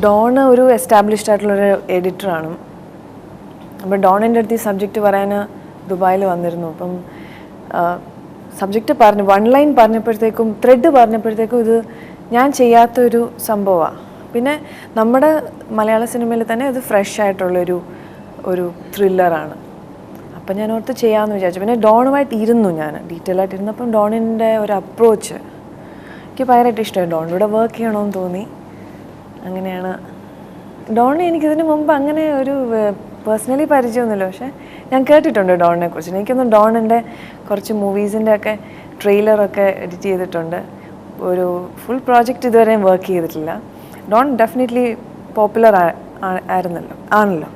Don ഒരു established ആയിട്ടുള്ളൊരു എഡിറ്ററാണ്. അപ്പോൾ ഡോണിൻ്റെ അടുത്ത് ഈ സബ്ജക്റ്റ് പറയാൻ ദുബായിൽ വന്നിരുന്നു. അപ്പം സബ്ജക്റ്റ് പറഞ്ഞു, 1 ലൈൻ പറഞ്ഞപ്പോഴത്തേക്കും, ത്രെഡ് പറഞ്ഞപ്പോഴത്തേക്കും ഇത് ഞാൻ ചെയ്യാത്തൊരു സംഭവമാണ്. പിന്നെ നമ്മുടെ മലയാള സിനിമയിൽ തന്നെ ഇത് ഫ്രഷ് ആയിട്ടുള്ളൊരു ത്രില്ലറാണ്. അപ്പം ഞാൻ ഓർത്ത് ചെയ്യാമെന്ന് വിചാരിച്ചു. പിന്നെ ഡോണുമായിട്ട് ഇരുന്നു, ഞാൻ ഡീറ്റെയിൽ ആയിട്ട് ഇരുന്നപ്പം ഡോണിൻ്റെ ഒരു അപ്രോച്ച് എനിക്ക് ഭയങ്കരമായിട്ട് ഇഷ്ടമായി. ഡോണിലൂടെ വർക്ക് ചെയ്യണമെന്ന് തോന്നി. അങ്ങനെയാണ്. ഡോണിനെ എനിക്കിതിന് മുമ്പ് അങ്ങനെ ഒരു പേഴ്സണലി പരിചയമൊന്നുമില്ല, പക്ഷേ ഞാൻ കേട്ടിട്ടുണ്ട് ഡോണിനെ കുറിച്ച്. എനിക്കൊന്നും ഡോണിൻ്റെ കുറച്ച് മൂവീസിൻ്റെ ഒക്കെ ട്രെയിലറൊക്കെ എഡിറ്റ് ചെയ്തിട്ടുണ്ട്. ഒരു ഫുൾ പ്രോജക്റ്റ് ഇതുവരെയും വർക്ക് ചെയ്തിട്ടില്ല. ഡോൺ ഡെഫിനറ്റ്ലി പോപ്പുലർ ആണല്ലോ.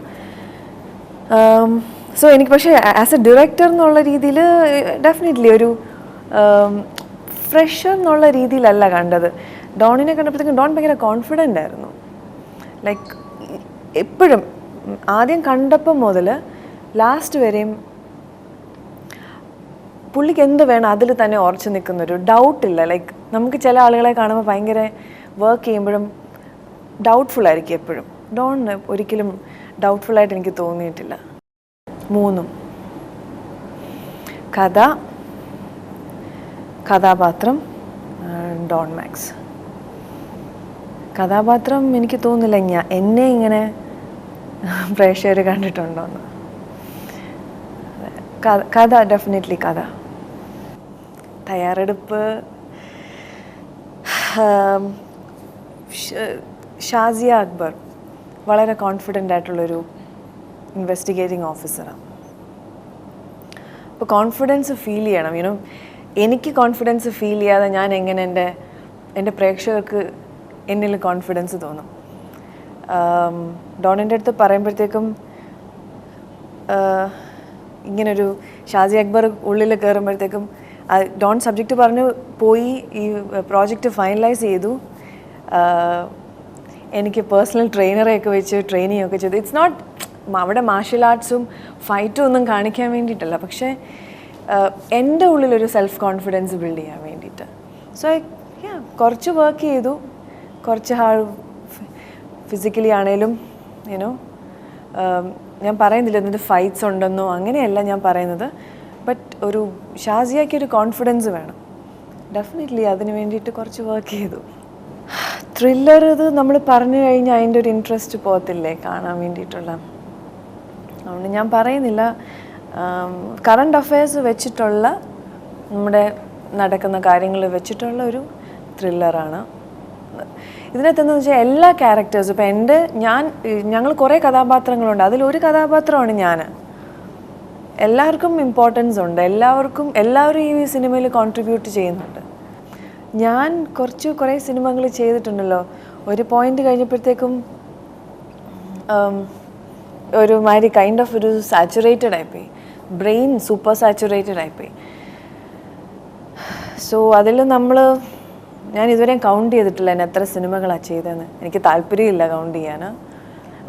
സോ എനിക്ക് പക്ഷേ ആസ് എ ഡയറക്ടർ എന്നുള്ള രീതിയിൽ ഡെഫിനറ്റ്ലി ഒരു ഫ്രഷർ എന്നുള്ള രീതിയിലല്ല കണ്ടത്. ഡോണിനെ കണ്ടപ്പോഴത്തേക്കും ഡോൺ ഭയങ്കര കോൺഫിഡൻ്റ് ആയിരുന്നു. ലൈക്ക് എപ്പോഴും ആദ്യം കണ്ടപ്പം മുതൽ ലാസ്റ്റ് വരെയും പുള്ളിക്ക് എന്ത് വേണം അതിൽ തന്നെ ഉറച്ചു നിൽക്കുന്നൊരു ഡൗട്ടില്ല. ലൈക്ക് നമുക്ക് ചില ആളുകളെ കാണുമ്പോൾ ഭയങ്കര വർക്ക് ചെയ്യുമ്പോഴും ഡൗട്ട്ഫുള്ളായിരിക്കും എപ്പോഴും. ഡോൺ ഒരിക്കലും ഡൗട്ട്ഫുള്ളായിട്ട് എനിക്ക് തോന്നിയിട്ടില്ല. 3 കഥ, കഥാപാത്രം, ഡോൺ മാക്സ്. കഥാപാത്രം എനിക്ക് തോന്നുന്നില്ല എന്നെ ഇങ്ങനെ പ്രേക്ഷകർ കണ്ടിട്ടുണ്ടോയെന്ന്. കഥ ഡെഫിനറ്റ്ലി കഥ. തയ്യാറെടുപ്പ് ഷാസിയ അക്ബർ വളരെ കോൺഫിഡൻ്റ് ആയിട്ടുള്ളൊരു ഇൻവെസ്റ്റിഗേറ്റിംഗ് ഓഫീസറാണ്. അപ്പോൾ കോൺഫിഡൻസ് ഫീൽ ചെയ്യണം. എനിക്ക് കോൺഫിഡൻസ് ഫീൽ ചെയ്യാതെ ഞാൻ എങ്ങനെ എൻ്റെ പ്രേക്ഷകർക്ക് എന്നിൽ കോൺഫിഡൻസ് തോന്നും. ഡോണിൻ്റെ അടുത്ത് പറയുമ്പോഴത്തേക്കും ഇങ്ങനൊരു ഷാസി അക്ബർ ഉള്ളിൽ കയറുമ്പോഴത്തേക്കും ഡോൺ സബ്ജക്റ്റ് പറഞ്ഞു പോയി, ഈ പ്രോജക്റ്റ് ഫൈനലൈസ് ചെയ്തു. എനിക്ക് പേഴ്സണൽ ട്രെയിനറെയൊക്കെ വെച്ച് ട്രെയിനിങ് ഒക്കെ ചെയ്തു. ഇറ്റ്സ് നോട്ട് അവിടെ മാർഷ്യൽ ആർട്സും ഫൈറ്റും ഒന്നും കാണിക്കാൻ വേണ്ടിയിട്ടല്ല, പക്ഷേ എൻ്റെ ഉള്ളിലൊരു സെൽഫ് കോൺഫിഡൻസ് ബിൽഡ് ചെയ്യാൻ വേണ്ടിയിട്ട്. സോ കുറച്ച് വർക്ക് ചെയ്തു, കുറച്ച് ഫിസിക്കലി ആണേലും ഞാൻ പറയുന്നില്ല എന്നിട്ട് ഫൈറ്റ്സ് ഉണ്ടെന്നോ, അങ്ങനെയല്ല ഞാൻ പറയുന്നത്. ബട്ട് ഒരു ഷാസിയയ്ക്ക് ഒരു കോൺഫിഡൻസ് വേണം. ഡെഫിനറ്റ്ലി അതിന് വേണ്ടിയിട്ട് കുറച്ച് വർക്ക് ചെയ്തു. ത്രില്ലർ ഇത് നമ്മൾ പറഞ്ഞു കഴിഞ്ഞാൽ അതിൻ്റെ ഒരു ഇൻട്രസ്റ്റ് പോകത്തില്ലേ കാണാൻ വേണ്ടിയിട്ടുള്ള. അതുകൊണ്ട് ഞാൻ പറയുന്നില്ല. കറണ്ട് അഫയേഴ്സ് വെച്ചിട്ടുള്ള നമ്മുടെ നടക്കുന്ന കാര്യങ്ങൾ വെച്ചിട്ടുള്ള ഒരു ത്രില്ലറാണ്. ഇതിനകത്ത് എന്താണെന്ന് വെച്ചാൽ എല്ലാ ക്യാരക്ടേഴ്സും ഇപ്പം ഞങ്ങൾ കുറേ കഥാപാത്രങ്ങളുണ്ട്, അതിലൊരു കഥാപാത്രമാണ് ഞാൻ. എല്ലാവർക്കും ഇമ്പോർട്ടൻസ് ഉണ്ട്, എല്ലാവരും ഈ സിനിമയിൽ കോൺട്രിബ്യൂട്ട് ചെയ്യുന്നുണ്ട്. ഞാൻ കുറേ സിനിമകൾ ചെയ്തിട്ടുണ്ടല്ലോ, ഒരു പോയിന്റ് കഴിഞ്ഞപ്പോഴത്തേക്കും ഒരുമാതിരി കൈൻഡ് ഓഫ് ഒരു സാച്ചുറേറ്റഡ് ആയിപ്പോയി, ബ്രെയിൻ സൂപ്പർ സാച്ചുറേറ്റഡ് ആയിപ്പോയി. സോ അതിൽ ഞാൻ ഇതുവരെയും കൗണ്ട് ചെയ്തിട്ടില്ല എന്നെ എത്ര സിനിമകളാണ് ചെയ്തതെന്ന്. എനിക്ക് താല്പര്യമില്ല കൗണ്ട് ചെയ്യാൻ.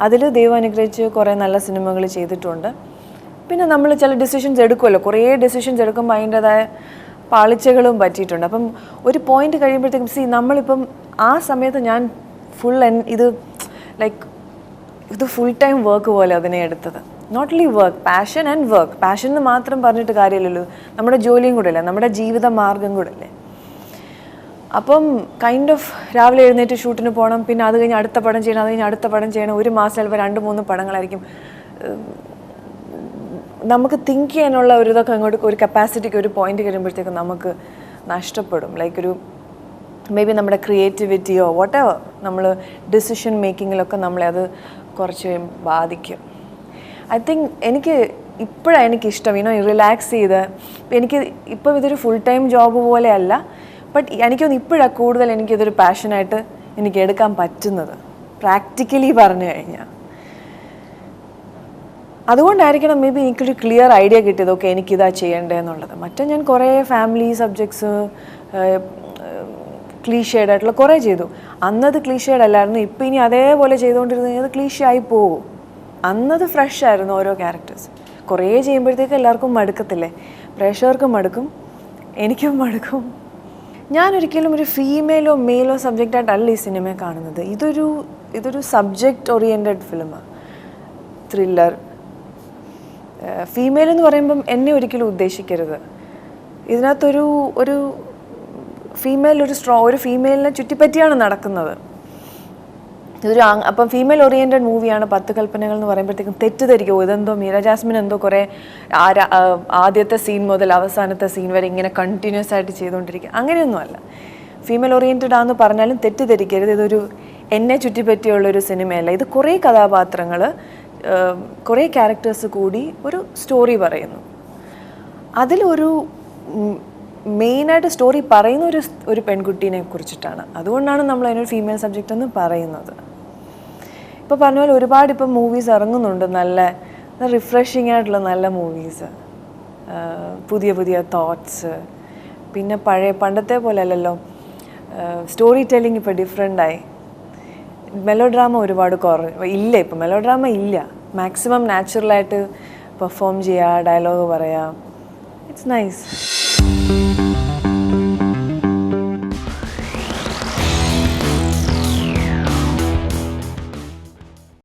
അതിൽ ദൈവം അനുഗ്രഹിച്ച് കുറേ നല്ല സിനിമകൾ ചെയ്തിട്ടുണ്ട്. പിന്നെ നമ്മൾ ചില ഡിസിഷൻസ് എടുക്കുമല്ലോ, കുറേ ഡിസിഷൻസ് എടുക്കുമ്പോൾ അതിൻ്റെതായ പാളിച്ചകളും പറ്റിയിട്ടുണ്ട്. അപ്പം ഒരു പോയിന്റ് കഴിയുമ്പോഴത്തേക്കും നമ്മളിപ്പം ആ സമയത്ത് ഞാൻ ഇത് ഫുൾ ടൈം വർക്ക് പോലെ അതിനെ എടുത്തത്. Not only work, passion and work. Passion എന്ന് മാത്രം പറഞ്ഞിട്ട് കാര്യമില്ലല്ലോ, നമ്മുടെ ജോലിയും കൂടെ അല്ലേ, നമ്മുടെ ജീവിത മാർഗം കൂടെ അല്ലേ. അപ്പം കൈൻഡ് ഓഫ് രാവിലെ എഴുന്നേറ്റ് ഷൂട്ടിന് പോകണം, പിന്നെ അത് കഴിഞ്ഞ് അടുത്ത പടം ചെയ്യണം, അത് കഴിഞ്ഞ് അടുത്ത പടം ചെയ്യണം. ഒരു മാസം ചിലപ്പോൾ 2-3 പടങ്ങളായിരിക്കും. നമുക്ക് തിങ്ക് ചെയ്യാനുള്ള ഇതൊക്കെ അങ്ങോട്ട് ഒരു കപ്പാസിറ്റിക്ക് ഒരു പോയിന്റ് കഴിയുമ്പോഴത്തേക്കും നമുക്ക് നഷ്ടപ്പെടും. ഒരു മേ ബി നമ്മുടെ ക്രിയേറ്റിവിറ്റിയോ വോട്ടെവർ നമ്മൾ ഡിസിഷൻ മേക്കിങ്ങിലൊക്കെ നമ്മളെ അത് കുറച്ച് ബാധിക്കും. ഐ തിങ്ക് ഇപ്പോഴാണ് എനിക്കിഷ്ടം റിലാക്സ് ചെയ്ത്. എനിക്ക് ഇപ്പോൾ ഇതൊരു ഫുൾ ടൈം ജോബ് പോലെയല്ല, ബട്ട് എനിക്കൊന്ന് ഇപ്പോഴാണ് കൂടുതൽ എനിക്കിതൊരു പാഷനായിട്ട് എനിക്ക് എടുക്കാൻ പറ്റുന്നത്, പ്രാക്ടിക്കലി പറഞ്ഞു കഴിഞ്ഞാൽ. അതുകൊണ്ടായിരിക്കണം മേ ബി എനിക്കൊരു ക്ലിയർ ഐഡിയ കിട്ടിയത്, ഓക്കെ എനിക്കിതാ ചെയ്യേണ്ടതെന്നുള്ളത്. മറ്റേ ഞാൻ കുറേ ഫാമിലി സബ്ജക്ട്സ് ക്ലീഷേഡ് ആയിട്ടുള്ള കുറേ ചെയ്തു. അന്നത് ക്ലീഷേഡ് അല്ലായിരുന്നു. ഇപ്പം ഇനി അതേപോലെ ചെയ്തുകൊണ്ടിരുന്നത് അത് ക്ലീഷേ ആയി പോകും. അന്നത് ഫ്രഷ് ആയിരുന്നു ഓരോ ക്യാരക്ടേഴ്സ്. കുറേ ചെയ്യുമ്പോഴത്തേക്ക് എല്ലാവർക്കും മടുക്കത്തില്ലേ, പ്രേക്ഷകർക്കും മടുക്കും, എനിക്കും ഞാനൊരിക്കലും ഒരു ഫീമെയിലോ മെയിലോ സബ്ജക്റ്റായിട്ടല്ല ഈ സിനിമയെ കാണുന്നത്. ഇതൊരു ഇതൊരു സബ്ജക്റ്റ് ഓറിയൻറ്റഡ് ഫിലിമാണ്. ത്രില്ലർ. ഫീമെയിൽ എന്ന് പറയുമ്പം എന്നെ ഒരിക്കലും ഉദ്ദേശിക്കരുത്. ഇതിനകത്തൊരു ഒരു ഫീമെയിൽ ഒരു ഫീമെയിലിനെ ചുറ്റിപ്പറ്റിയാണ് നടക്കുന്നത്. ഇതൊരു അപ്പം ഫീമെയിൽ ഓറിയൻറ്റഡ് മൂവിയാണ് 10 കൽപ്പനകൾ എന്ന് പറയുമ്പോഴത്തേക്കും തെറ്റിദ്ധരിക്കുമോ ഇതെന്തോ മീര ജാസ്മിൻ എന്തോ കുറേ ആദ്യത്തെ സീൻ മുതൽ അവസാനത്തെ സീൻ വരെ ഇങ്ങനെ കണ്ടിന്യൂസ് ആയിട്ട് ചെയ്തുകൊണ്ടിരിക്കുക. അങ്ങനെയൊന്നുമല്ല. ഫീമെയിൽ ഓറിയൻറ്റഡ് ആണെന്ന് പറഞ്ഞാലും തെറ്റിദ്ധരിക്കരുത്. ഇതൊരു എന്നെ ചുറ്റിപ്പറ്റിയുള്ളൊരു സിനിമയല്ല. ഇത് കുറേ കഥാപാത്രങ്ങൾ, കുറേ ക്യാരക്ടേഴ്സ് കൂടി ഒരു സ്റ്റോറി പറയുന്നു. അതിലൊരു മെയിനായിട്ട് സ്റ്റോറി പറയുന്ന ഒരു പെൺകുട്ടീനെ കുറിച്ചിട്ടാണ്. അതുകൊണ്ടാണ് നമ്മൾ അതിനൊരു ഫീമെയിൽ സബ്ജക്റ്റ് എന്ന് പറയുന്നത്. ഇപ്പോൾ പറഞ്ഞ പോലെ ഒരുപാട് ഇപ്പം മൂവീസ് ഇറങ്ങുന്നുണ്ട്, നല്ല റിഫ്രഷിങ് ആയിട്ടുള്ള നല്ല മൂവീസ്, പുതിയ പുതിയ തോട്ട്സ്. പിന്നെ പണ്ടത്തെ പോലെ അല്ലല്ലോ, സ്റ്റോറി ടെല്ലിങ് ഇപ്പോൾ ഡിഫറെൻ്റായി. മെലോ ഡ്രാമ ഒരുപാട് ഇല്ല, ഇപ്പം മെലോ ഡ്രാമ ഇല്ല. മാക്സിമം നാച്ചുറലായിട്ട് പെർഫോം ചെയ്യുക, ഡയലോഗ് പറയുക. It's nice.